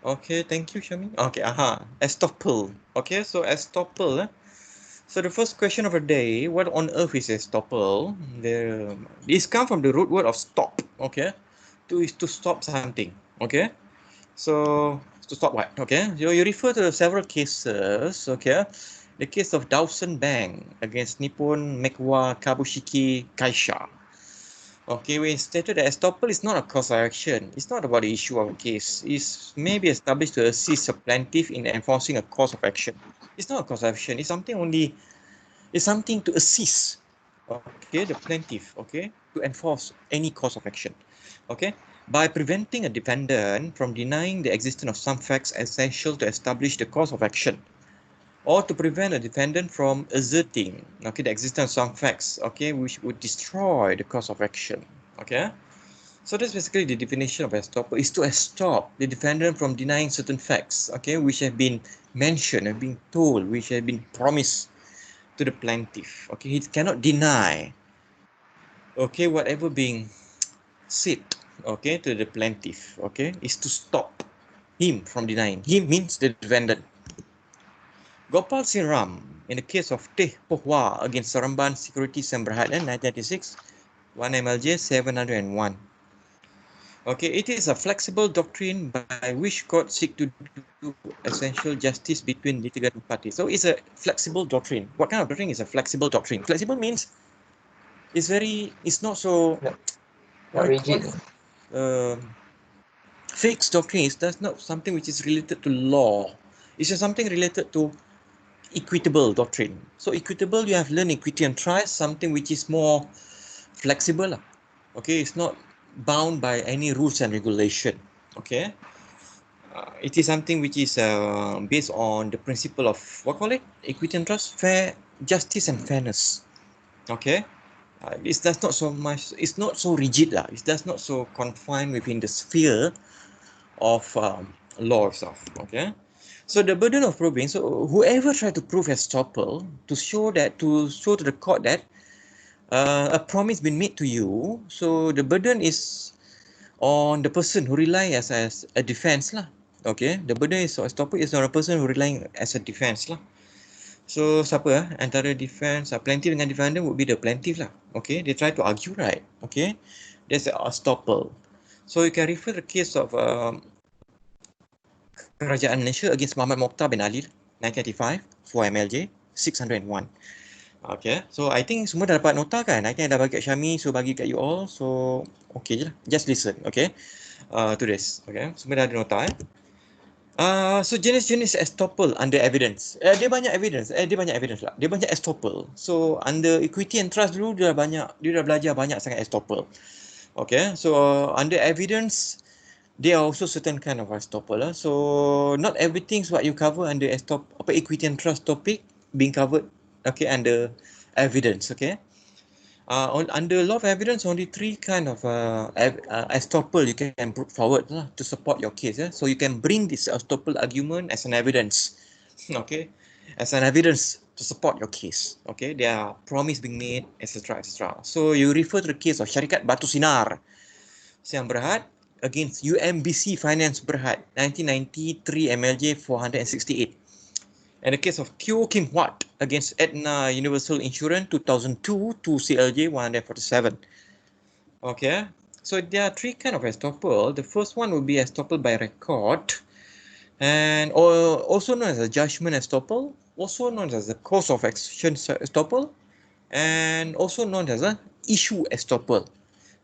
Okay, thank you, Shami. Okay, Estoppel. Okay, so Estoppel. So the first question of the day, what on earth is estoppel? This comes from the root word of stop. Okay, is to stop something. Okay, so to stop what? Okay, you refer to several cases. Okay, the case of Dawson Bank against Nippon Mekiwa Kabushiki Kaisha. Okay, we stated that estoppel is not a cause of action. It's not about the issue of a case. It may be established to assist a plaintiff in enforcing a cause of action. It's not a cause of action. It's something to assist, okay, the plaintiff, okay, to enforce any cause of action, okay, by preventing a defendant from denying the existence of some facts essential to establish the cause of action, or to prevent a defendant from asserting, okay, the existence of some facts, okay, which would destroy the cause of action, okay. So that's basically the definition of estoppel, is to stop the defendant from denying certain facts, okay, which have been mentioned, have been told, which have been promised to the plaintiff. Okay, he cannot deny, okay, whatever being said, okay, to the plaintiff, okay, is to stop him from denying. Him means the defendant. Gopal Singh Ram, in the case of Teh Pohwa against Seremban Securities and Berhad in 1996, 1 MLJ 701. Okay, it is a flexible doctrine by which courts seek to do essential justice between litigant parties. So it's a flexible doctrine. What kind of doctrine is a flexible doctrine? Flexible means it's not so, Not what I call rigid. it, fixed doctrine is that's not something which is related to law. It's just something related to equitable doctrine. So equitable, you have learned equity and trust, something which is more flexible. Okay, it's not bound by any rules and regulation. Okay, it is something which is based on the principle of, what call it, equity and trust, fair, justice and fairness. Okay, it's that's not so much, it's not so rigid lah. It's that's not so confined within the sphere of law itself. Okay, so the burden of proving, so whoever tried to prove estoppel, to show to the court that a promise been made to you, so the burden is on the person who rely as a defense lah. Okay, the burden is estoppel is on a person who relying as a defense lah. So siapa antara defense, plaintiff dengan defendant would be the plaintiff lah. Okay, they try to argue, right? Okay, there's a estoppel. So you can refer the case of Kerajaan Malaysia against Muhammad Mokhtar bin Ali 1985 for MLJ 601. Okay, so I think semua dah dapat nota kan? I think dah bagi kat Syami, so bagi kat you all. So okay je lah, just listen, okay, to this. Okay, semua dah ada nota so jenis-jenis estoppel under evidence. Dia banyak evidence. Dia banyak evidence lah. Dia banyak estoppel. So under equity and trust dulu dia dah belajar banyak sangat estoppel. Okay, so under evidence, there are also certain kind of estoppel. So not everything what you cover under equity and trust topic being covered, okay, under evidence. Okay, under law of evidence, only three kind of estoppel you can put forward to support your case. So you can bring this estoppel argument as an evidence, okay, as an evidence to support your case. Okay, there are promise being made, etc., etc. So you refer to the case of Syarikat Batu Sinar Siang Berhad against UMBC Finance Berhad 1993 MLJ 468. And the case of Teo Kim Huat against Aetna Universal Insurance 2002 to CLJ 147. Okay, so there are three kind of estoppel. The first one would be estoppel by record, and also known as a judgment estoppel, also known as a cause of action estoppel, and also known as a issue estoppel.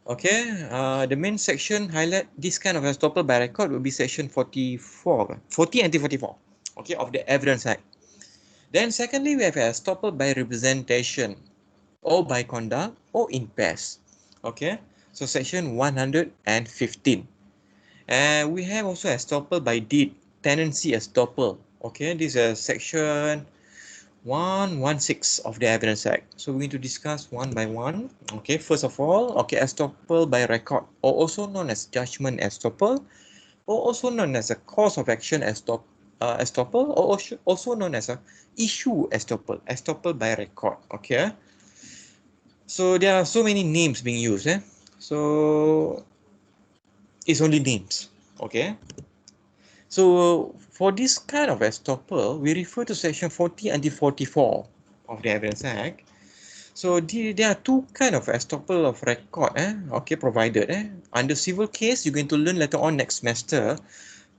Okay, the main section highlight this kind of estoppel by record will be section 44, 40 and 44, okay, of the Evidence Act. Then secondly, we have estoppel by representation or by conduct or in pairs. Okay, so section 115. And we have also estoppel by deed, tenancy estoppel. Okay, this is section 116 of the Evidence Act. So we need to discuss one by one. Okay, first of all, okay, estoppel by record, or also known as judgment estoppel, or also known as a cause of action estoppel, or also known as a issue estoppel by record. Okay, so there are so many names being used. So it's only names. Okay, So for this kind of estoppel, we refer to section 40 until 44 of the Evidence Act. So there are two kind of estoppel of record, okay, provided. Under civil case, you're going to learn later on next semester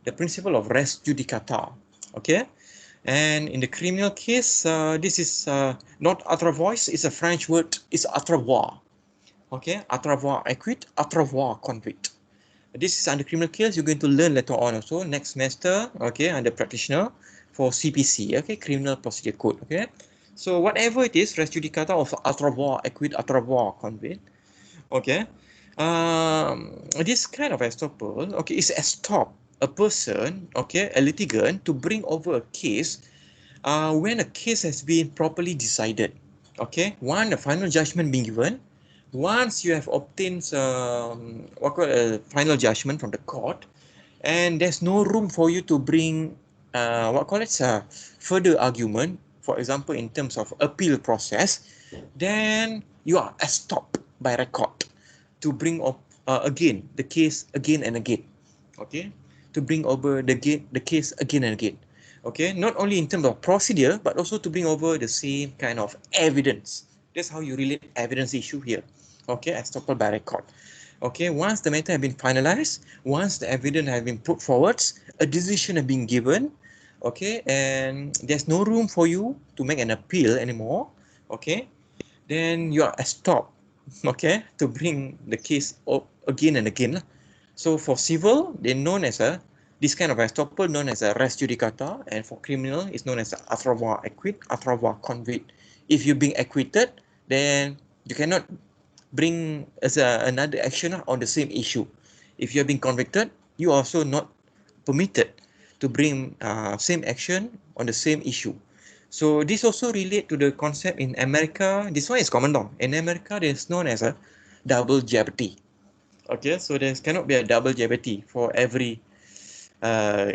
the principle of res judicata, okay. And in the criminal case, this is not atrevois, it's a French word, it's atrevoir, okay, atrevoir acquit, atrevoir convict. This is under criminal case, you're going to learn later on also next semester, okay, under practitioner for CPC, okay, criminal procedure code, okay. So whatever it is, res judicata of atrevoir acquit, atrevoir convict, okay. This kind of estoppel, okay, is estop a person, okay, a litigant to bring over a case when a case has been properly decided, okay. One, a final judgment being given. Once you have obtained what called a final judgment from the court, and there's no room for you to bring further argument, for example, in terms of appeal process, then you are stopped by record to bring up again the case again and again, okay, to bring over the case again and again, okay, not only in terms of procedure but also to bring over the same kind of evidence. That's how you relate evidence issue here, okay, estoppel by record. Okay, once the matter has been finalized, once the evidence has been put forward, a decision has been given, okay, and there's no room for you to make an appeal anymore, okay, then you are stopped, okay, to bring the case up again and again. So for civil, they're known as this kind of estoppel known as a res judicata, and for criminal, it's known as atrevoir acquit, atrevoir convict. If you're being acquitted, then you cannot bring as another action on the same issue. If you have been convicted, you are also not permitted to bring same action on the same issue. So this also relate to the concept in America. This one is common law. In America, it's known as a double jeopardy. Okay, so there cannot be a double jeopardy for every uh,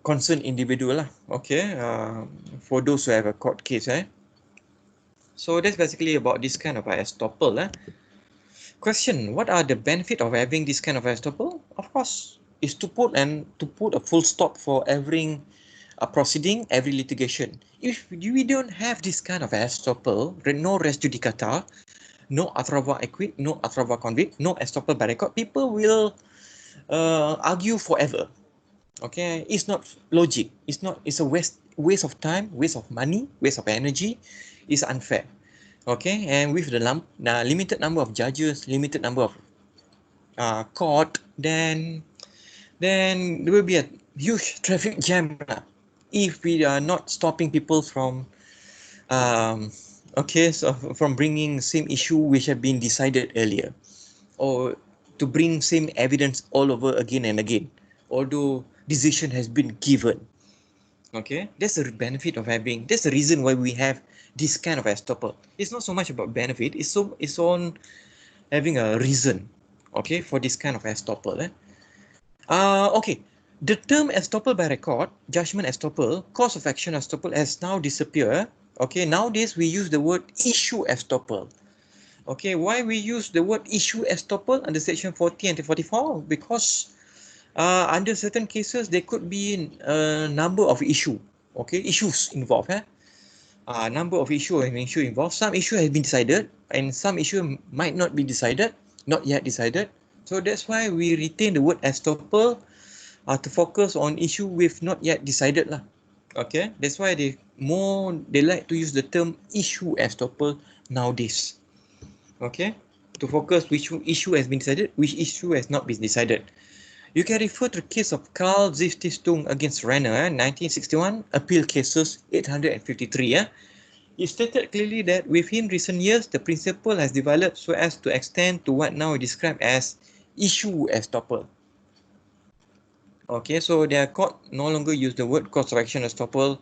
concerned individual lah. Okay, for those who have a court case. So that's basically about this kind of estoppel. Question: what are the benefit of having this kind of estoppel? Of course, is to put a full stop for every proceeding, every litigation. If we don't have this kind of estoppel, no res judicata, no atrevoir acquit, no atrevoir convict, no estoppel by record, people will argue forever. Okay, it's not logic. It's a waste of time, waste of money, waste of energy. It's unfair. Okay, and with the limited number of judges, limited number of court, then there will be a huge traffic jam if we are not stopping people from from bringing same issue which have been decided earlier, or to bring same evidence all over again and again, although decision has been given. Okay, that's the benefit of having. That's the reason why we have this kind of estoppel. It's not so much about benefit. It's on having a reason. Okay, for this kind of estoppel. Okay. The term estoppel by record, judgment estoppel, cause of action estoppel has now disappeared. Okay, nowadays we use the word issue estoppel. Okay, why we use the word issue estoppel under section 40 and 44? Because under certain cases, there could be a number of issues involved. Number of issues involved. Some issue has been decided, and some issue might not be decided, not yet decided. So that's why we retain the word estoppel to focus on issue with not yet decided lah. Okay, that's why they like to use the term issue estoppel nowadays. Okay, to focus which issue has been decided, which issue has not been decided. You can refer to the case of Carl Ziftistung against Renner, 1961, appeal cases 853. It stated clearly that within recent years, the principle has developed so as to extend to what now is described as issue estoppel. Okay, so their court no longer use the word cause of action estoppel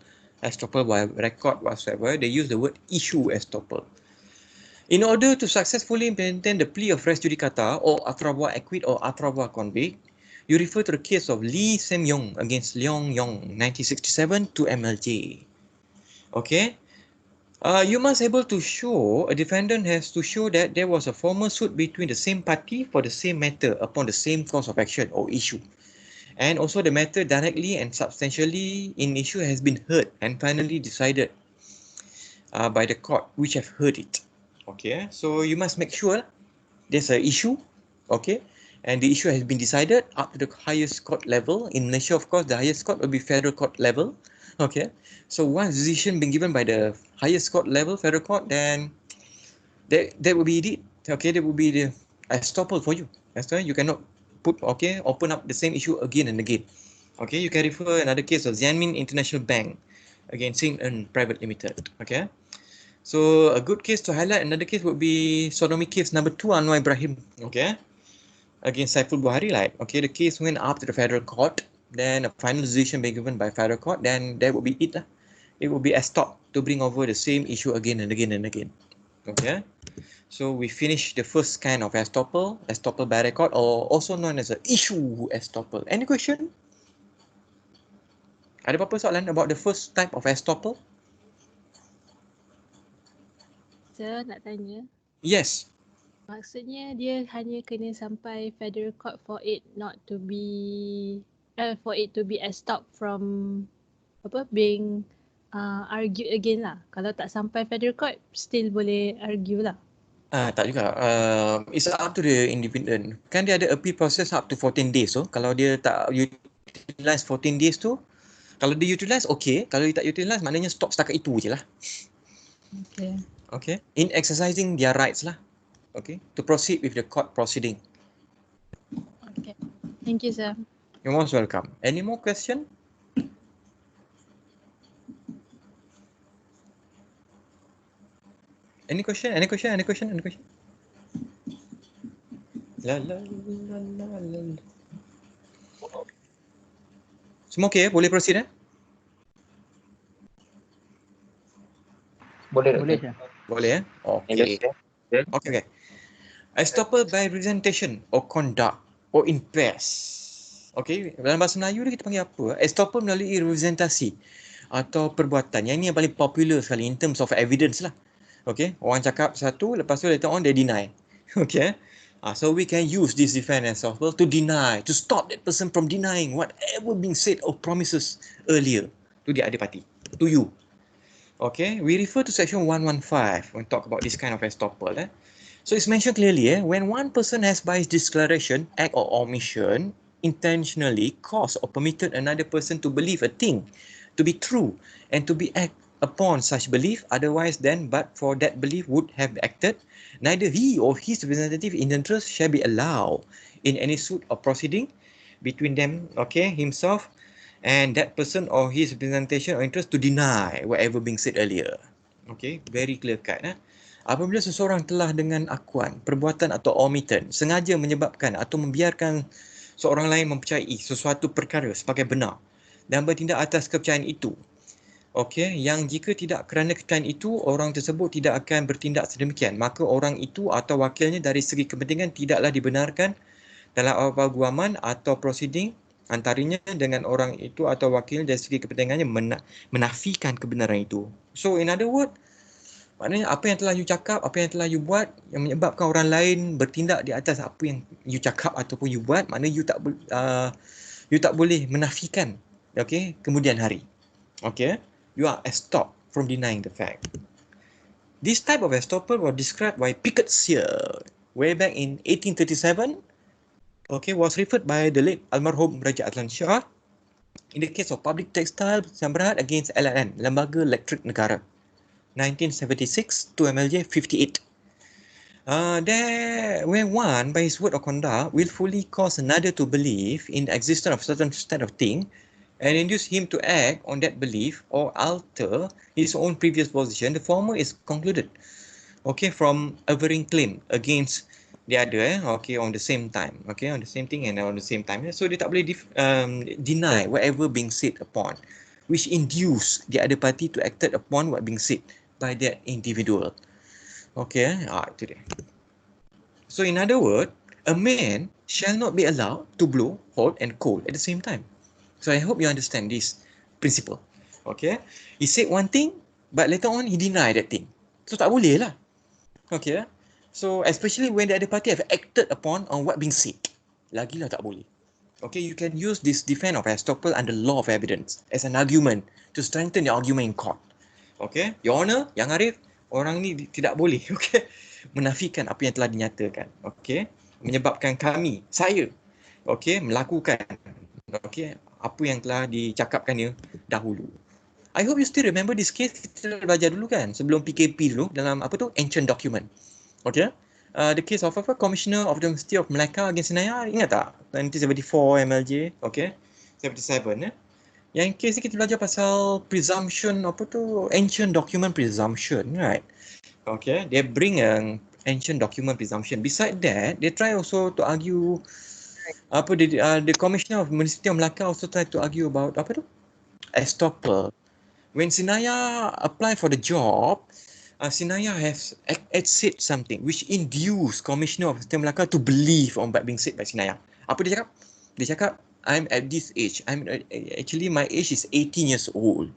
by record whatsoever. They use the word issue estoppel. In order to successfully maintain the plea of res judicata or atrevoir acquit or atrevoir convict, you refer to the case of Lee Sem-yong against Leong Yong, 1967 to MLJ. Okay, you must able to show, a defendant has to show that there was a formal suit between the same party for the same matter upon the same cause of action or issue. And also the matter directly and substantially in issue has been heard and finally decided by the court which have heard it. Okay, so you must make sure there's an issue, okay, and the issue has been decided up to the highest court level. In Malaysia, of course, the highest court will be federal court level. Okay, so once decision been given by the highest court level, federal court, then that will be it. Okay, that will be the estoppel for you. That's why you cannot open up the same issue again and again. Okay, you can refer another case of Xianmin International Bank against Sing and Private Limited. Okay. So a good case to highlight, another case would be sodomy case number 2, Anwar Ibrahim, okay, against Saiful Buhari. Like, okay, the case went up to the federal court, then a final decision being given by federal court, then that would be it. It will be a stop to bring over the same issue again and again and again. Okay, so we finished the first kind of estoppel by record, or also known as a issue estoppel. Any question? Ada apa-apa soalan about the first type of estoppel? Sir, nak tanya. Yes. Maksudnya dia hanya kena sampai federal court for it not to be for it to be stopped from being argued again lah. Kalau tak sampai federal court still boleh argue lah. Tak juga. It's up to the independent. Kan dia ada appeal process up to 14 days. So kalau dia tak utilize 14 days tu, kalau dia utilize okay. Kalau dia tak utilize maknanya stop setakat itu je lah. Okay. Okay. In exercising their rights lah. Okay. To proceed with the court proceeding. Okay. Thank you, sir. You're most welcome. Any more question? Any question? Any question? Any question? Any question? La la la la la. Semua okay? Boleh proceed Boleh, Sir. Boleh Okay. Okay. Estoppel by representation or conduct or impress. Okay, dalam bahasa Melayu kita panggil apa? Estoppel melalui representasi atau perbuatan. Yang ini yang paling popular sekali in terms of evidence lah. Okay, orang cakap satu, lepas tu later on they deny. Okay, so we can use this defense estoppel to deny, to stop that person from denying whatever being said or promises earlier to the other party, to you. Okay, we refer to section 115 when talk about this kind of estoppel. So it's mentioned clearly, when one person has by his declaration, act or omission, intentionally caused or permitted another person to believe a thing to be true and to be act upon such belief, otherwise than but for that belief would have acted, neither he or his representative in interest shall be allowed in any suit or proceeding between them, okay, himself and that person or his representation or interest to deny whatever being said earlier. Okay, very clear cut. Apabila seseorang telah dengan akuan, perbuatan atau omission sengaja menyebabkan atau membiarkan seorang lain mempercayai sesuatu perkara sebagai benar dan bertindak atas kepercayaan itu, okay, yang jika tidak kerana kepercayaan itu orang tersebut tidak akan bertindak sedemikian, maka orang itu atau wakilnya dari segi kepentingan tidaklah dibenarkan dalam apa-apa guaman atau proceeding antaranya dengan orang itu atau wakil dari segi kepentingannya menafikan kebenaran itu. So in other word, maknanya apa yang telah you cakap, apa yang telah you buat yang menyebabkan orang lain bertindak di atas apa yang you cakap ataupun you buat, maknanya you tak boleh menafikan, okay, kemudian hari. Okay, you are stopped from denying the fact. This type of estoppel was described by Pickett here way back in 1837. Okay, was referred by the late almarhum Raja Adlan Shah in the case of Public Textile Samberat against LNN, Lembaga Elektrik Negara, 1976 to MLJ 58. There, where one, by his word or conduct, willfully cause another to believe in the existence of certain state of thing and induce him to act on that belief or alter his own previous position, the former is concluded, okay, from averring claim against the other, okay, on the same time, okay, on the same thing and on the same time. So dia tak boleh deny whatever being said upon, which induce the other party to act upon what being said by that individual. Okay, itu dia. So in other words, a man shall not be allowed to blow hot and cold at the same time. So I hope you understand this principle. Okay, he said one thing, but later on he denied that thing. So tak boleh lah. Okay. So especially when the other party have acted upon on what being said, lagilah tak boleh. Okay, you can use this defense of estoppel under law of evidence as an argument to strengthen your argument in court. Okay, Your Honor, Yang Arif, orang ni tidak boleh, okay, menafikan apa yang telah dinyatakan, okay, menyebabkan saya, okay, melakukan, okay, apa yang telah dicakapkannya dahulu. I hope you still remember this case. Kita belajar dulu kan, sebelum PKP dulu, dalam apa tu, ancient document. Okay, the case of apa, Commissioner of the University of Melaka against Sinaya, ingat tak? 1974 MLJ, okay, 77 Yang case ni kita belajar pasal presumption, apa tu, ancient document presumption, right? Okay, they bring an ancient document presumption. Beside that, they try also to argue, apa, the Commissioner of the University of Melaka also try to argue about, apa tu, estoppel. When Sinaya apply for the job, Sinaya has said something which induced Commissioner of Sistem Melaka to believe on what being said by Sinaya. Apa dia cakap? Dia cakap, I'm at this age. Actually my age is 18 years old.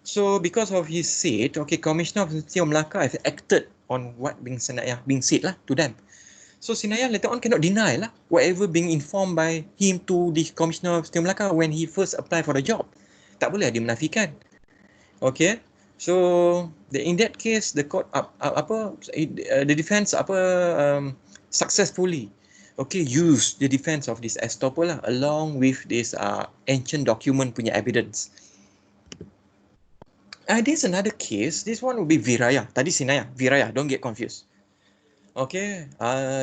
So because of his said, okay, Commissioner of Sistem Melaka has acted on what being Sinaya being said lah to them. So Sinaya later on cannot deny lah whatever being informed by him to the Commissioner of Sistem Melaka when he first applied for the job. Tak boleh dia menafikan. Okay, so in that case the court the defense successfully, okay, use the defense of this estoppel lah along with this ancient document punya evidence. There's another case. This one will be Viraya. Tadi Sinaya, Viraya. Don't get confused. Okay,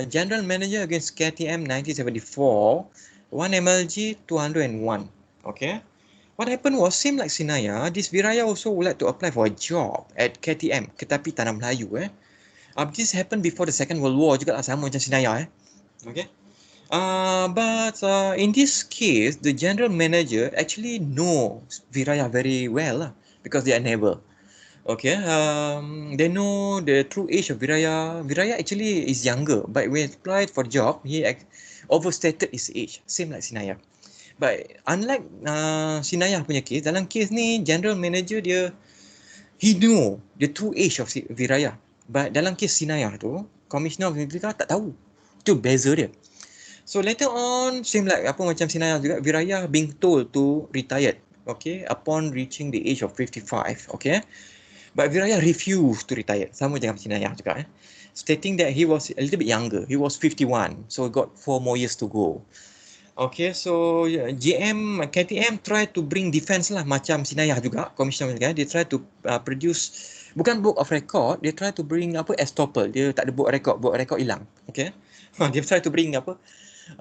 General Manager against KTM 1974, 1 MLG 201. Okay. What happened was, same like Sinaya, this Viraya also would like to apply for a job at KTM, Kereta Api Tanah Melayu. This happened before the Second World War juga lah, sama macam Sinaya. Okay. But in this case, the general manager actually knows Viraya very well lah, because they are neighbor. Okay. They know the true age of Viraya. Viraya actually is younger, but when he applied for the job, he overstated his age, same like Sinaya. But unlike Sinaya punya case, dalam case ni general manager dia, he know the true age of Viraya. But dalam case Sinaya tu, Commissioner of Viraya tak tahu. Itu beza dia. So later on, same like apa macam Sinaya juga, Viraya being told to retired, okay, upon reaching the age of 55, okay. But Viraya refused to retire, sama macam Sinaya juga, stating that he was a little bit younger. He was 51, so got 4 more years to go. Okay, so KTM try to bring defense lah macam Sinaya juga, Commissioner kan, they try to produce bukan book of record, they try to bring apa, estoppel. Dia tak ada book record hilang. Okay, they try to bring apa,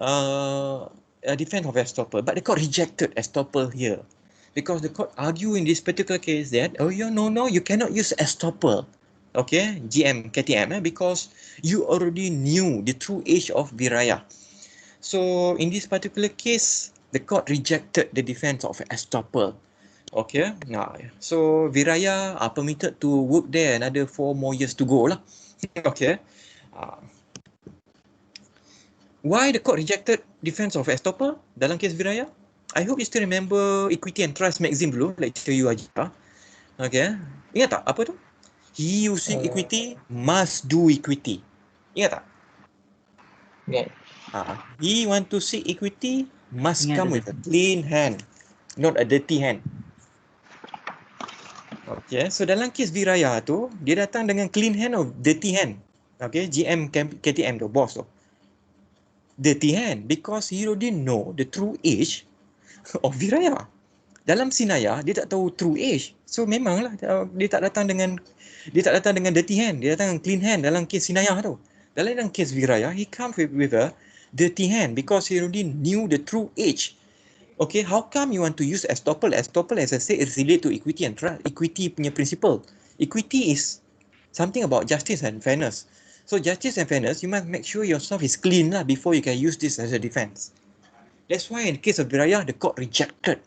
a defense of estoppel, but the court rejected estoppel here because the court argue in this particular case that, oh yeah, no, you cannot use estoppel, okay, KTM, because you already knew the true age of Viraya. So in this particular case, the court rejected the defense of estoppel. Okay, now so Viraya are permitted to work there another 4 more years to go lah. Okay. Why the court rejected defense of estoppel dalam case Viraya? I hope you still remember Equity and Trust magazine dulu, lecture you aja. Okay, ingat tak apa tu? He using equity must do equity. Ingat tak? Yeah. He want to seek equity must come with a clean hand, not a dirty hand. Okay, so dalam kes Viraya tu, dia datang dengan clean hand or dirty hand. Okay, KTM tu, boss tu. Dirty hand because he already know the true age of Viraya. Dalam Sinaya, dia tak tahu true age. So memanglah dia tak datang dengan dirty hand, dia datang dengan clean hand dalam kes Sinaya tu. Dalam kes Viraya, he comes with a dirty hand because he already knew the true age. Okay, how come you want to use estoppel? Estoppel, as I said, is related to equity and trust. Equity punya principle. Equity is something about justice and fairness. So justice and fairness, you must make sure yourself is clean lah before you can use this as a defense. That's why in the case of Viraya, the court rejected,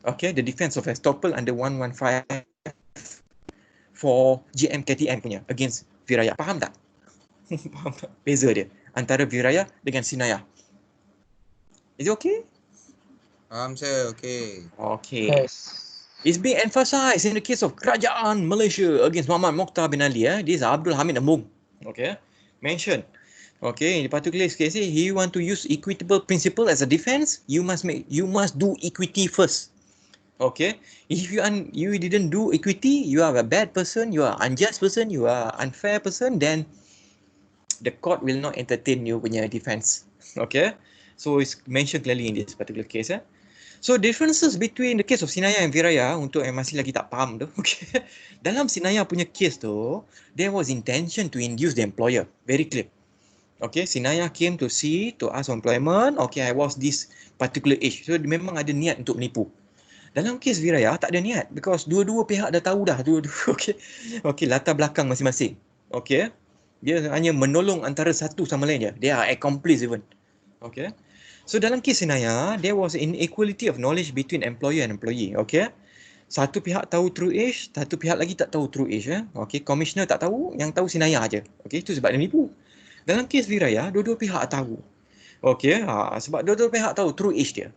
okay, the defense of estoppel under 115 for KTM punya against Viraya. Faham tak? Faham tak? Beza dia antara Viraya dengan Sinaya. Is it okay? Faham saya, okay. Okay. Yes. It's being emphasized in the case of Kerajaan Malaysia against Muhammad Mokhtar bin Ali. This is Abdul Hamid Ambung. Okay. Mentioned. Okay, in the particular case, he want to use equitable principle as a defense, you must do equity first. Okay, if you didn't do equity, you are a bad person, you are unjust person, you are unfair person, then the court will not entertain you punya defense. Okay, so it's mentioned clearly in this particular case. So differences between the case of Sinaya and Viraya, untuk yang masih lagi tak faham tu, okay. Dalam Sinaya punya case tu, there was intention to induce the employer, very clear. Okay, Sinaya came to see, to ask employment, okay, I was this particular age. So memang ada niat untuk menipu. Dalam kes Viraya tak ada niat because dua-dua pihak dah tahu dah, dua-dua okay. Okay, latar belakang masing-masing. Okay. Dia hanya menolong antara satu sama lain je. They are accomplice even. Okay. So dalam kes Sinaya, there was inequality of knowledge between employer and employee. Okay. Satu pihak tahu true age, satu pihak lagi tak tahu true age. Okay. Commissioner tak tahu, yang tahu Sinaya aje. Okay. Itu sebab dia menipu. Dalam kes Viraya, dua-dua pihak tahu. Okay. Sebab dua-dua pihak tahu true age dia.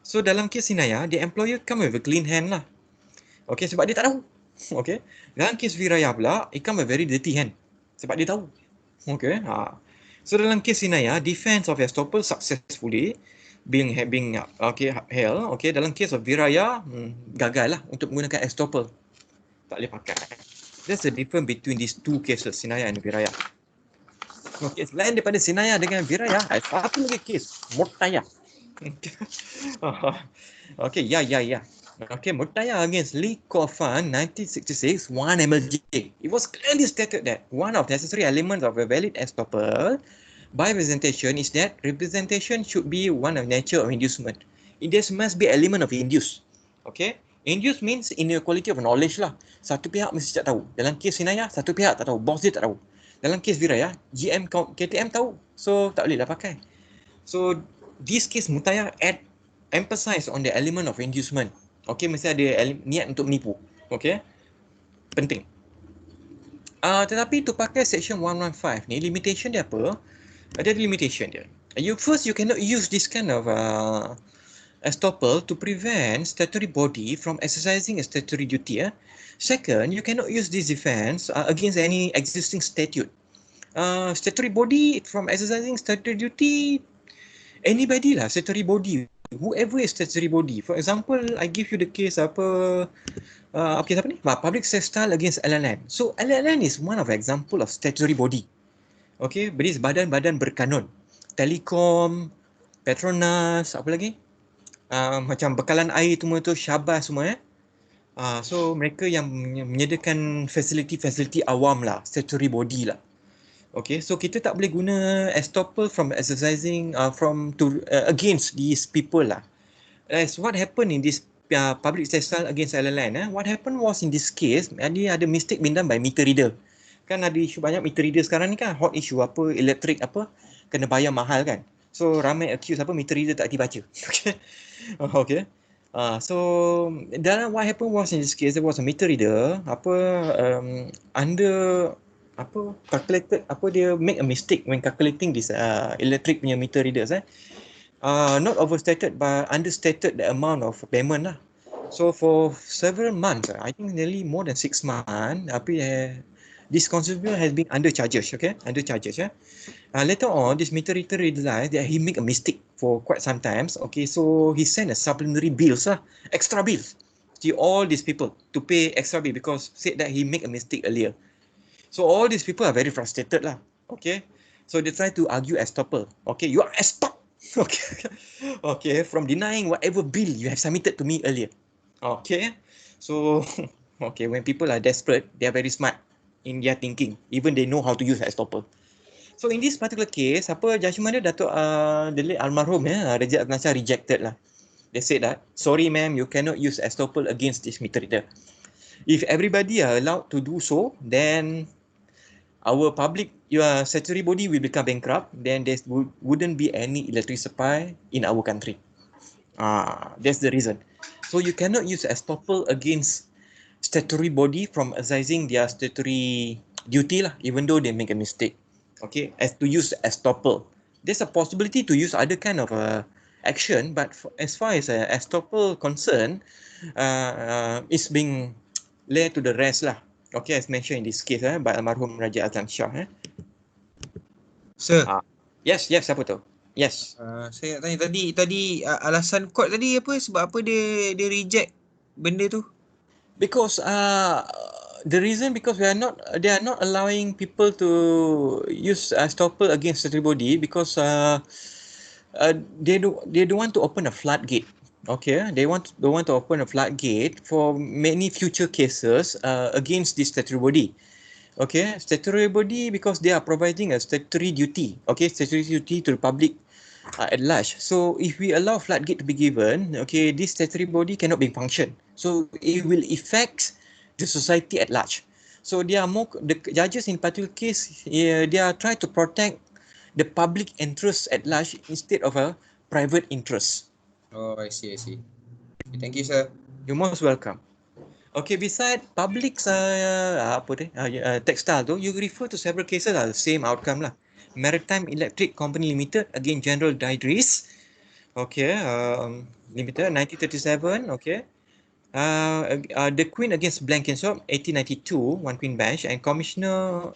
So dalam kes Sinaya, the employer come with a clean hand lah. Okay. Sebab dia tak tahu. Okay. Dalam kes Viraya pula, it come with a very dirty hand. Sebab dia tahu. Okay. So dalam kes Sinaya, defense of Estoppel successfully being okay, held. Okay. Dalam kes of Viraya, gagal lah untuk menggunakan Estoppel. Tak boleh pakai. That's the difference between these two cases, Sinaya and Viraya. Okay, selain daripada Sinaya dengan Viraya, ada satu lagi kes, Murtaya. Okay, ya. Okay, Murtaya against Lee Kofan, 1966, 1 MLJ. It was clearly stated that one of the necessary elements of a valid estoppel by representation is that representation should be one of nature of inducement. There must be element of induce. Okay, induce means inequality of knowledge lah. Satu pihak mesti tak tahu. Dalam kes Sinaya, satu pihak tak tahu, bos dia tak tahu. Dalam kes Viraya, GM KTM tahu, so tak boleh lah pakai. So this case Murtaya emphasize on the element of inducement. Okay, mesti ada niat untuk menipu. Okay, penting. Tetapi tu pakai section 115 ni, limitation dia apa? Ada limitation dia. You cannot use this kind of estoppel to prevent statutory body from exercising a statutory duty. Second, you cannot use this defense against any existing statute. Statutory body from exercising statutory duty, anybody lah, statutory body, whoever is statutory body. For example, I give you the case public textile against LLN. So LLN is one of example of statutory body. Okay, bernis badan-badan berkanun. Telekom, Petronas, apa lagi? Macam bekalan air semua tu, Syabas semua. So mereka yang menyediakan facility awam lah, statutory body lah. Okay, so kita tak boleh guna estoppel from exercising against these people lah. As what happened in this public textile against LLN, what happened was in this case, dia ada mistake been done by meter reader. Kan ada isu banyak meter reader sekarang ni kan, hot issue apa, elektrik apa, kena bayar mahal kan. So ramai accuse apa, meter reader tak dibaca. Okay. Okay. So dalam what happened was in this case, there was a meter reader calculated dia make a mistake when calculating this electric punya meter readers. Not overstated but understated the amount of payment lah. So for several months, I think nearly more than 6 months, this consumer has been under charges. Okay, under charges. Later on, this meter reader realized that he make a mistake for quite some times. Okay, so he sent a supplementary bills, extra bills to all these people to pay extra bill because said that he make a mistake earlier. So all these people are very frustrated lah. Okay, so they try to argue estoppel. Okay, you are estopped. Okay, from denying whatever bill you have submitted to me earlier. Okay, so okay, when people are desperate, they are very smart in their thinking. Even they know how to use estoppel. So in this particular case, judgement dia Datuk the late almarhum Raja Nasir rejected lah. They said that, sorry ma'am, you cannot use estoppel against this meter reader. If everybody are allowed to do so, then our statutory body will become bankrupt, then there wouldn't be any electric supply in our country. That's the reason. So you cannot use estoppel against statutory body from exercising their statutory duty lah, even though they make a mistake. Okay, as to use estoppel. There's a possibility to use other kind of action, but as far as estoppel concerned, it's being laid to the rest lah. Okay, as mentioned in this case by almarhum Raja Azlan Shah. Sir, Yes, siapa tu? Yes. saya nak tanya tadi alasan court tadi apa? Sebab apa dia reject benda tu? Because the reason because they are not allowing people to use estoppel against everybody because they don't want to open a floodgate. Okay, they don't want to open a floodgate for many future cases against this statutory body. Okay, statutory body because they are providing a statutory duty. Okay, statutory duty to the public at large. So if we allow floodgate to be given, okay, this statutory body cannot be function. So it will affect the society at large. So they are more the judges in particular case, they are trying to protect the public interest at large instead of a private interest. Oh, I see. Okay, thank you, sir. You're most welcome. Okay, beside public textile tu, you refer to several cases the same outcome lah. Maritime Electric Company Limited against General Dydries. Okay, Limited 1937. Okay. The Queen against Blenkinsop 1892, one Queen bench, and Commissioner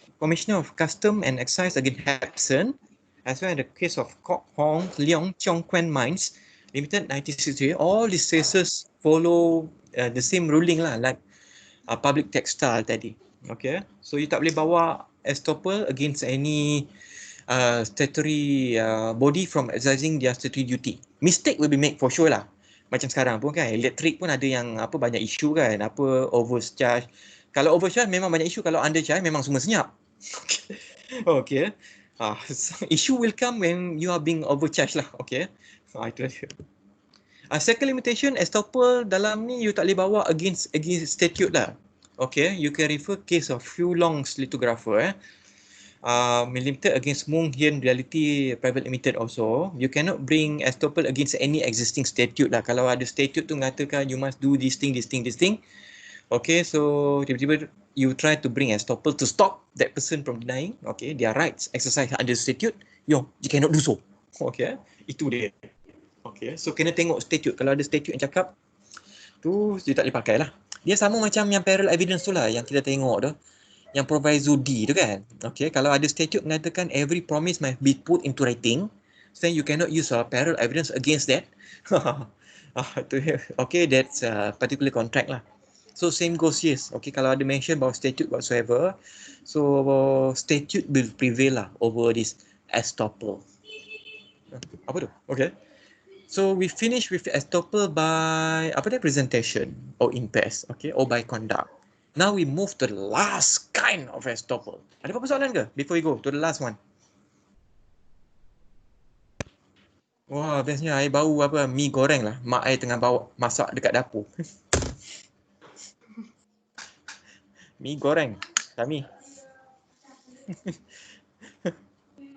of Custom and Excise against Hepson, as well as the case of Kok Hong Leong Cheong Quan Mines Limited 1963. All these cases follow the same ruling lah, like public textile tadi. Okay, so you tak boleh bawa estoppel against any statutory body from exercising their statutory duty. Mistake will be made for sure lah. Macam sekarang pun kan, elektrik pun ada yang banyak isu kan, overcharge. Kalau overcharge memang banyak isu, kalau undercharge memang semua senyap. Okay. So issue will come when you are being overcharged lah. Okay. Itu dia. Second limitation, estoppel dalam ni you tak boleh bawa against statute lah. Okay, you can refer case of Few Long's lithographer limited against Moon Hien Reality Private Limited also. You cannot bring estoppel against any existing statute lah. Kalau ada statute tu mengatakan you must do this thing. Okay, so tiba-tiba you try to bring estoppel to stop that person from denying, okay, their rights exercise under statute, you cannot do so. Okay, itu dia. Okay, so kena tengok statute. Kalau ada statute yang cakap tu, you tak boleh pakai lah. Dia sama macam yang parallel evidence tu lah yang kita tengok tu. Yang proviso D tu kan. Okay, kalau ada statute mengatakan every promise must be put into writing, then you cannot use parallel evidence against that. Okay, that's a particular contract lah. So same goes here. Okay, kalau ada mention about statute whatsoever, so statute will prevail lah over this estoppel. Apa tu? Okay. So we finish with estoppel by presentation or impasse, okay, or by conduct. Now we move to the last kind of estoppel. Ada apa-apa soalan ke before we go to the last one? Wah, bestnya air bau mi goreng lah. Mak air tengah bawa masak dekat dapur. Mi goreng. Kami.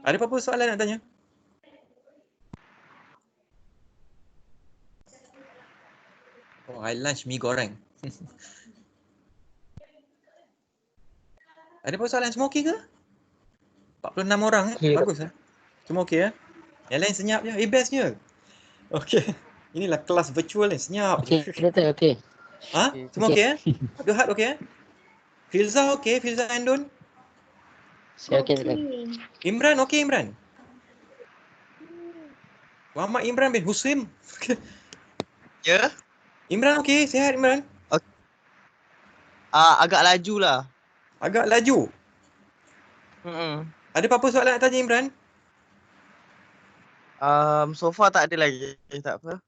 Ada apa-apa soalan nak tanya? Oh, I lunch mi goreng. Ada apa soalan? Semua okey ke? 46 orang Okey, bagus lah. Semua okey ya? Yang lain senyap je. Bestnya. Okey. Inilah kelas virtual ni, senyap je. okey, doktor, okey. Semua okey ya? Abdul okey ya? Filza okey? Filza Andun? Saya okey, doktor. Imran okey Imran? Muhammad Imran bin Husim. Ya? Imran okey? Sihat Imran? Agak laju lah. Agak laju. Ada apa-apa soalan nak tanya Imran? So far tak ada lagi. Tak apa.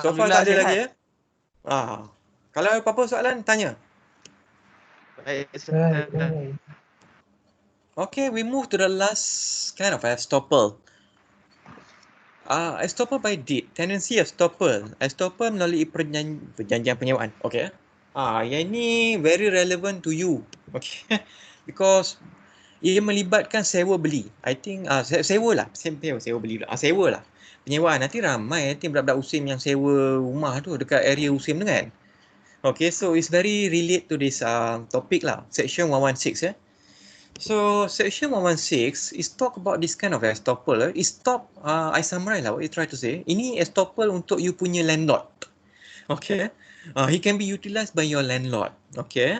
So far Alhamdulillah tak ada sihat. lagi ya? Kalau apa-apa soalan, tanya. Baik, Okay, we move to the last kind of estoppel. Estoppel by deed. Tendency estoppel. Estoppel melalui perjanjian penyewaan. Okay. Yang ni very relevant to you. Okay. Because ia melibatkan sewa beli. I think sewa lah. Sewa beli pula. Sewa lah. Penyewaan. Nanti ramai budak-budak USIM yang sewa rumah tu dekat area USIM tu kan. Okay, so it's very relate to this topic lah. Section 116 ya. So section 116 is talk about this kind of estoppel. I summarize lah what you try to say. Ini estoppel untuk you punya landlord. Okay. He can be utilized by your landlord. Okay.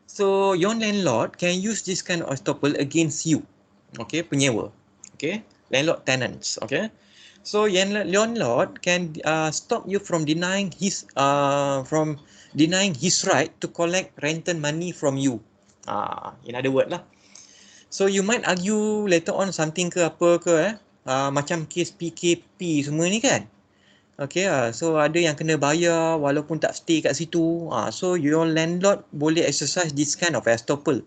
So your landlord can use this kind of estoppel against you. Okay, penyewa. Okay, landlord tenants. Okay, so landlord can stop you from denying his right to collect rental money from you. In other word lah. So you might argue later on something ke apa ke macam kes PKP semua ni kan. Okay, so ada yang kena bayar walaupun tak stay kat situ. So your landlord boleh exercise this kind of estoppel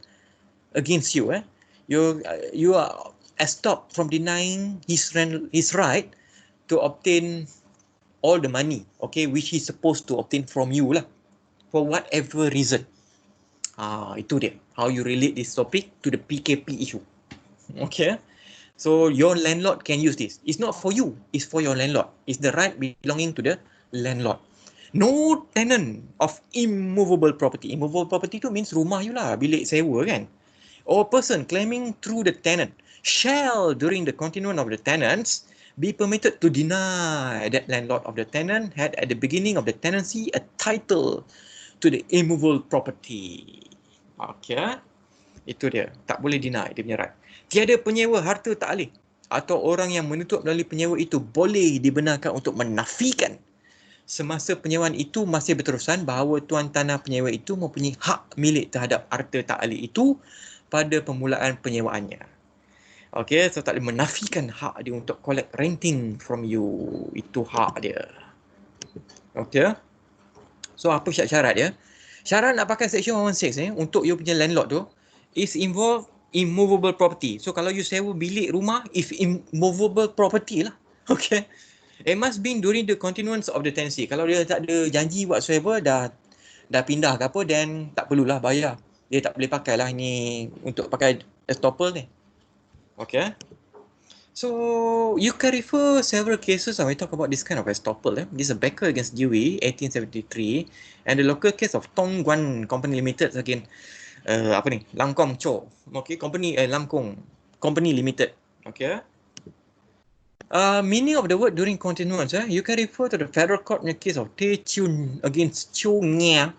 against you. You are stopped from denying his right to obtain all the money, okay, which he's supposed to obtain from you lah, for whatever reason. Itu dia. How you relate this topic to the PKP issue. Okay. So your landlord can use this. It's not for you. It's for your landlord. It's the right belonging to the landlord. No tenant of immovable property. Immovable property tu means rumah you lah, bilik sewa kan. Or person claiming through the tenant shall, during the continuance of the tenants, be permitted to deny that landlord of the tenant had at the beginning of the tenancy a title to the immovable property. Okay. Itu dia. Tak boleh deny dia punya right. Tiada penyewa harta tak alih atau orang yang menuntut melalui penyewa itu boleh dibenarkan untuk menafikan semasa penyewaan itu masih berterusan bahawa tuan tanah penyewa itu mempunyai hak milik terhadap harta tak alih itu pada permulaan penyewaannya. Okay, so tak boleh menafikan hak dia untuk collect renting from you. Itu hak dia. Okay. So apa syarat dia? Syarat nak pakai section 116 untuk you punya landlord tu is involve immovable property. So kalau you sewa bilik rumah, if immovable property lah. Okay. It must be during the continuance of the tenancy. Kalau dia tak ada janji whatsoever, dah pindah ke apa, then tak perlulah bayar. Dia tak boleh pakai lah ni untuk pakai estoppel ni. Okay. So you can refer several cases when we talk about this kind of estoppel. This is a Becker against Dewey, 1873, and the local case of Tong Guan Company Limited against Langkong Cho. Okay, Langkong Company Limited. Okay. Meaning of the word during continuance, you can refer to the federal court in the case of Teh Chun against Cho Nga,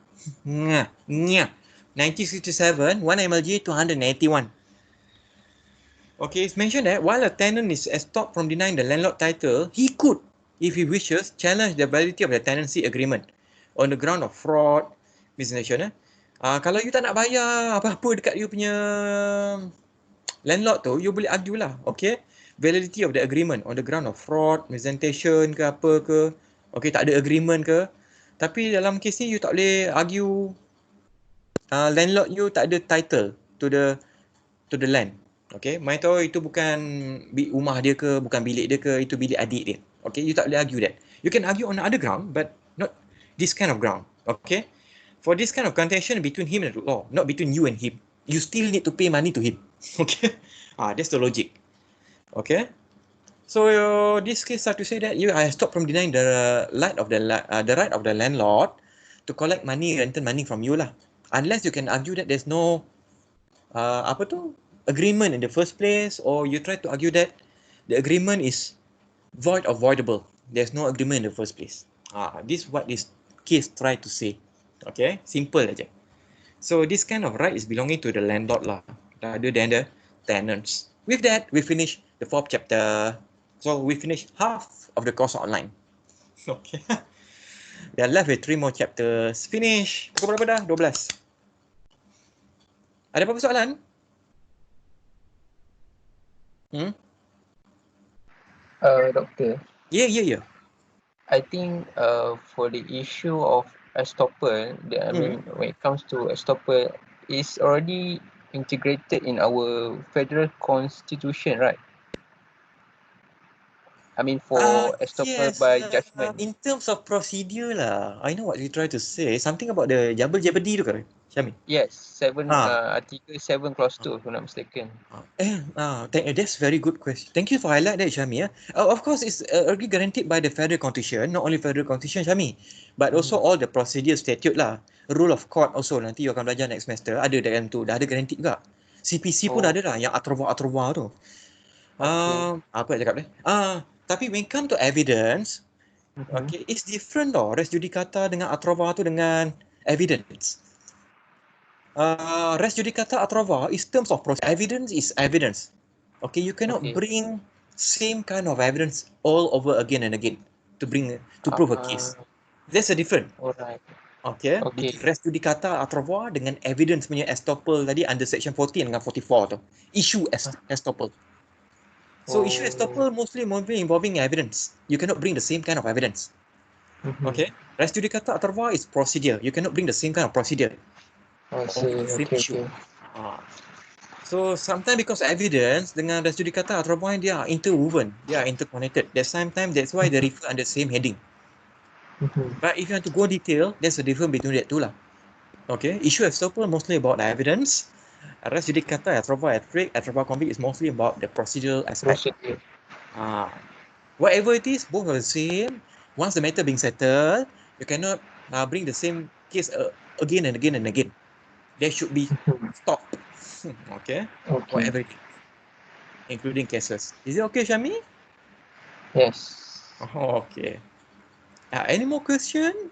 1967, 1 MLJ 281. Okay, it's mentioned that while a tenant is stopped from denying the landlord title, he could, if he wishes, challenge the validity of the tenancy agreement on the ground of fraud, miscegenation. Kalau you tak nak bayar apa-apa dekat you punya landlord tu, you boleh argue lah, okay? Validity of the agreement on the ground of fraud, miscegenation ke apa ke, okay, tak ada agreement ke. Tapi dalam kes ni, you tak boleh argue landlord you tak ada title to the land. Okay, main tahu itu bukan rumah dia ke, bukan bilik dia ke, itu bilik adik dia. Okay, you tak boleh argue that. You can argue on other ground, but not this kind of ground. Okay, for this kind of contention between him and the law, not between you and him, you still need to pay money to him. Okay, that's the logic. Okay, so this case start to say that you are stopped from denying the right of the landlord to collect money, rental money from you lah, unless you can argue that there's no agreement in the first place, or you try to argue that the agreement is void or voidable. There's no agreement in the first place. This is what this case try to say. Okay, simple aja. So this kind of right is belonging to the landlord lah, rather than the tenants. With that, we finish the 4th chapter. So we finish half of the course online. Okay. We are left with 3 more chapters. Finish. Pukul berapa dah? 12. Ada apa-apa soalan? Doctor, Yeah. I think for the issue of estoppel, I mean, when it comes to estoppel, it's already integrated in our federal constitution, right? I mean, for estoppel Yes, by judgment. in terms of procedure lah, I know what you try to say. Something about the jabal jeopardy tu kan, Syami? Yes, Article 7 Clause 2, if I'm not mistaken. That's very good question. Thank you for highlight that, Syami. Of course, it's already guaranteed by the federal constitution, not only federal constitution, Syami, but also all the procedure statute lah. Rule of court also, nanti you akan belajar next semester, ada dalam tu, dah ada guaranteed juga. CPC pun ada dah, yang atrova tu. Apa nak cakap ni? Tapi when come to evidence, okay, it's different tau. Res judicata dengan atrova tu dengan evidence. Res judicata atrova is terms of process. Evidence is evidence. Okay, you cannot Okay. bring same kind of evidence all over again and again to prove a case. There's a difference. Alright. Okay, Okay. between res judicata atropha dengan evidence punya estoppel tadi under section 14 dengan 44 tu. Issue estoppel. So issue estoppel mostly involving evidence. You cannot bring the same kind of evidence. Okay, res judicata atropha is procedure. You cannot bring the same kind of procedure. I see. The same Okay, issue. okay. So sometimes because evidence dengan res judicata atropha they are interwoven, they are interconnected. Sometimes that's why they refer under same heading. But if you want to go detail, there's a difference between that two lah. Okay, issue estoppel mostly about the evidence. Res judicata atropha convict is mostly about the procedural aspect. Procedure. Whatever it is, both are the same. Once the matter being settled, you cannot bring the same case again and again and again. There should be stop. Okay, Okay. whatever it is, including cases. Is it okay, Syami? Yes. Oh, okay. Any more question?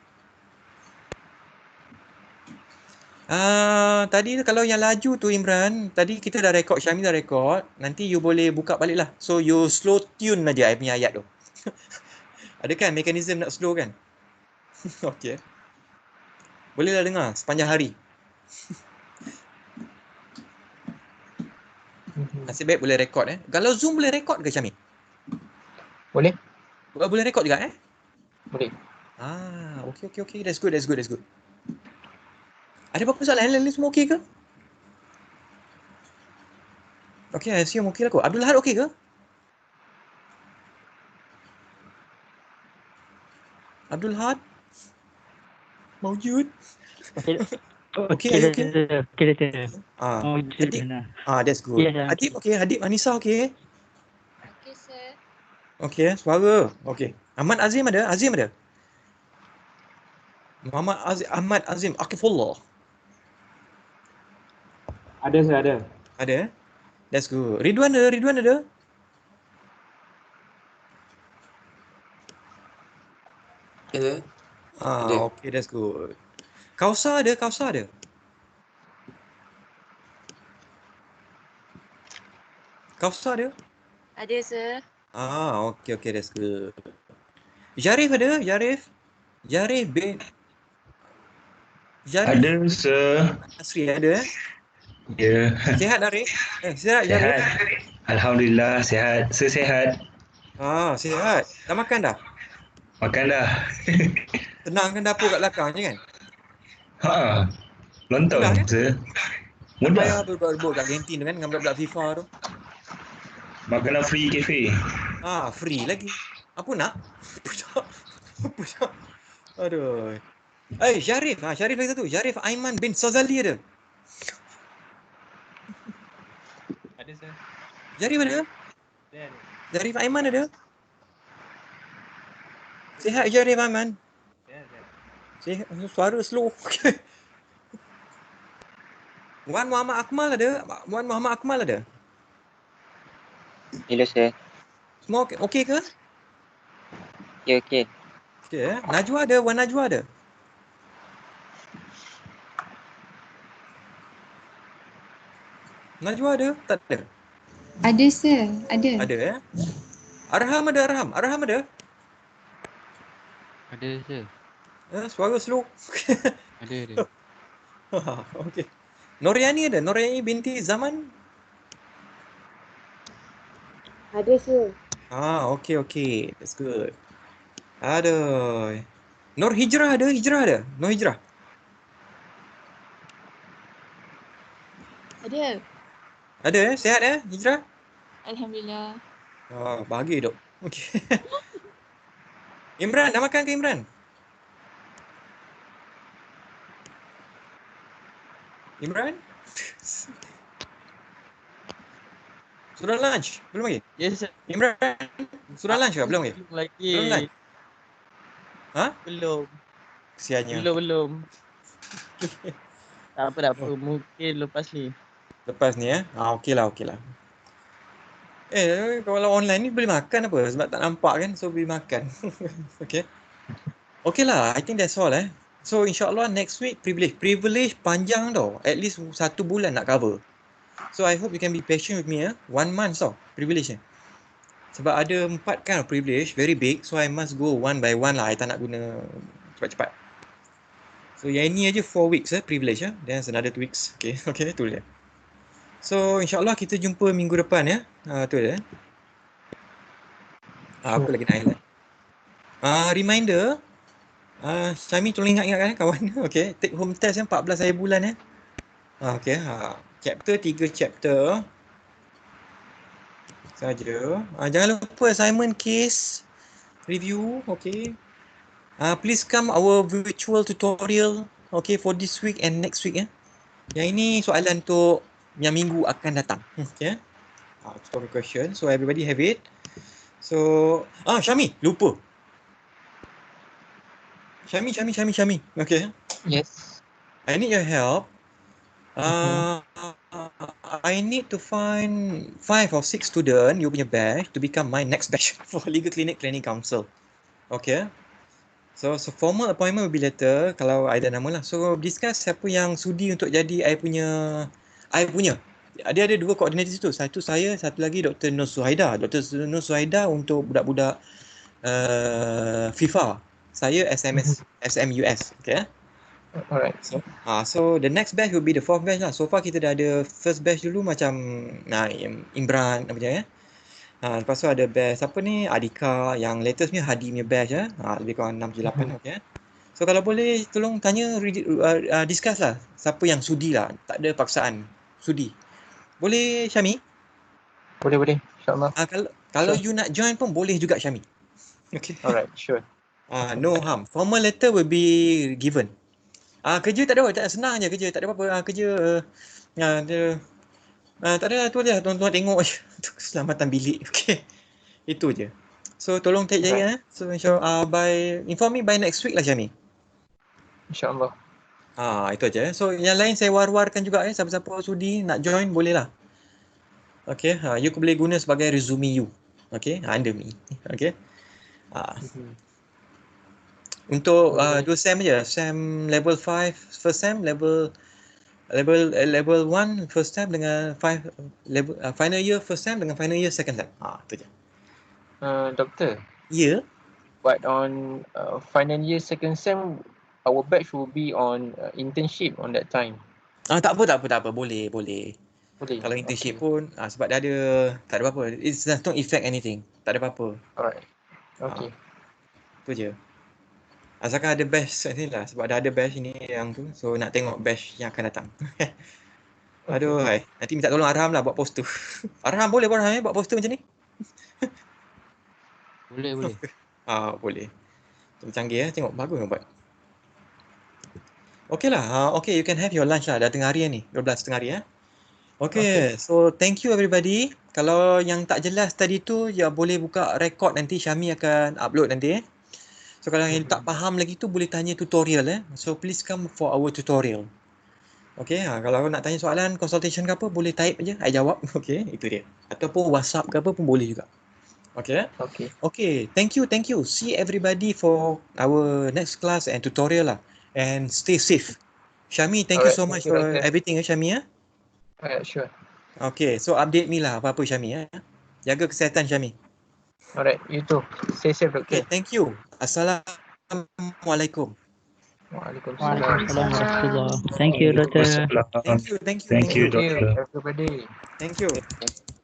Tadi kalau yang laju tu Imran, tadi kita dah record, Syami dah record. Nanti you boleh buka balik lah. So you slow tune aja punya ayat tu. Ada kan mekanisme nak slow kan? Okay. Bolehlah dengar sepanjang hari. Nasib baik boleh record Kalau Zoom boleh record ke Syami? Boleh? Boleh record juga Boleh. Okay. That's good. Ada apa-apa soalan lain semua okey ke? Okay, I assume okey lah kot. Abdul Had okey ke? Abdul Had? Maujud? Okay, are you okay? Okay, doktor. Adik? That's good. Yes, I'm Adib okey? Adib Anissa okey? Okay, sir. Okey, suara. Okey. Ahmad Azim ada? Muhammad Ahmad Azim Akifullah. Ada, sir, ada. Ada? That's good. Ridwan ada? Ada. Ada. Okay, that's good. Kausa ada? Kausa ada? Ada, sir. Okay, that's good. Jarif ada? Jarif bin Jarif Ada, sir. Asri ada? Ya. Sihat Arif? Sihat Jarif? Sehat. Alhamdulillah, sehat. Sir sihat. Sihat. Dah makan dah? Makan dah. Tenangkan dapur kat belakang je kan? Lontong, Mudah, kan? sir. Tak Mudah. payah berbut kat kantin tu kan dengan budak-budak FIFA tu. Makanan free cafe. Free lagi. Apa nak? Apa nak? Aduh. Syarif. Syarif lagi satu. Syarif Aiman bin Sazali ada? Ada, sir. Syarif ada? Ada. Syarif Aiman ada? Sihat Syarif Aiman? Sihat. Suara slow. Wan Muhammad Akmal ada? Hello, sir. Semua okey ke? Okay. Okey. Najwa ada? Wan Najwa ada? Najwa ada? Tak ada? Ada, sir. Ada. Ada Arham ada? Arham ada? Ada, sir. Suara slow. Ada. Okey. Noriani ada? Noriani binti Zaman? Ada, sir. Okey. That's good. Aduh. Nur Hijrah ada? Nur Hijrah? Ada. Sihat Hijrah? Alhamdulillah. Bahagia dok. Okey. Imran, dah makan ke Imran? Sudah lunch? Belum lagi? Yes, sir. Imran, sudah lunch ke? Belum lagi? Belum lagi. Belum lunch? Belum. Kesiannya. Belum. Tak apa. Mungkin lepas ni. Lepas ni okey lah. Kalau online ni boleh makan apa? Sebab tak nampak kan, so boleh makan. Okay lah, I think that's all So insyaAllah next week privilege panjang tau. At least 1 bulan nak cover. So I hope you can be patient with me 1 month tau, privilege ni. Sebab ada 4 kind of privilege, very big. So I must go one by one lah. I tak nak guna cepat-cepat. So yang ini aja 4 weeks privilege Then another 2 weeks. Okay, okay, tu dia. So insyaAllah kita jumpa minggu depan tu dia. Apa lagi nak highlight? Reminder, Syami tolong ingat-ingatkan kawan. Okay, take home test 14 hari bulan Okay, chapter 3 chapter saja. Jangan lupa assignment, case, review. Okay. Please come our virtual tutorial. Okay, for this week and next week Yang ini soalan untuk yang minggu akan datang. Okay. Tutorial question. So everybody have it. So, Syami, lupa. Syami. Okay. Yes. I need your help. I need to find 5 or 6 student you punya batch to become my next batch for Legal Clinic Planning Council. Okay. So formal appointment will be later kalau I dah nama lah. So discuss siapa yang sudi untuk jadi I punya. Dia ada 2 koordinator situ. Satu saya, satu lagi Dr. Nur Suhaida. Dr. Nur Suhaida untuk budak-budak FIFA. Saya SMUS. Okay. Alright. So the next batch will be the 4th batch lah. So far kita dah ada first batch dulu macam Imran apa je lepas tu ada batch siapa ni Adika, yang latest ni Hadi punya batch lebih kurang 6, 7, 8 okay. So kalau boleh tolong tanya discuss lah siapa yang sudi lah, tak ada paksaan, sudi. Boleh Syami? Boleh insyaAllah. Kalau you nak join pun boleh juga Syami. Okay. Alright, sure. No harm. Formal letter will be given. Kerja tak ada, senang je kerja, tak ada apa-apa. Kerja tak ada, tu je, tuan-tuan tengok je. Keselamatan bilik. Okay. Itu je. So tolong take jaya. So insyaAllah inform me by next week lah Syami. InsyaAllah. Itu aja. So yang lain saya war-warkan juga siapa-siapa sudi nak join boleh lah. Okay. You boleh guna sebagai resume you. Okay. Under me. Okay. Untuk 2 SEM je. SEM level 5 first SEM, level 1 first SEM dengan final year first SEM dengan final year second SEM. Itu je. Doktor. Ya. But on final year second SEM, our batch will be on internship on that time. Tak apa. Boleh. Kalau internship pun sebab dia ada, tak ada apa-apa. It does not affect anything. Tak ada apa-apa. Alright. Okay. Itu je. Asalkan ada batch ni lah. Sebab dah ada batch ni yang tu. So nak tengok batch yang akan datang. Aduh, hai. Nanti minta tolong Arham lah buat poster. Arham boleh buat buat poster macam ni? Boleh. Boleh. Canggih tengok bagus buat. Okay lah. Okay, you can have your lunch lah. Dah tengah hari ni. 12 tengah hari Okay. So thank you everybody. Kalau yang tak jelas tadi tu, ya boleh buka record nanti. Syami akan upload nanti So kalau yang tak faham lagi tu boleh tanya tutorial So please come for our tutorial. Okay, kalau nak tanya soalan, consultation ke apa, boleh type je, I jawab. Okay, itu dia. Ataupun WhatsApp ke apa pun boleh juga. Okay, thank you. See everybody for our next class and tutorial lah. And stay safe. Syami, thank you so much for everything Syami Alright, sure. Okay, so update me lah apa-apa Syami Jaga kesihatan Syami. Alright, you too. Stay safe, Doktor. Okay, thank you. Assalamualaikum. Waalaikumsalam. Thank you, Doctor. Thank you, Doctor. Everybody. Thank you.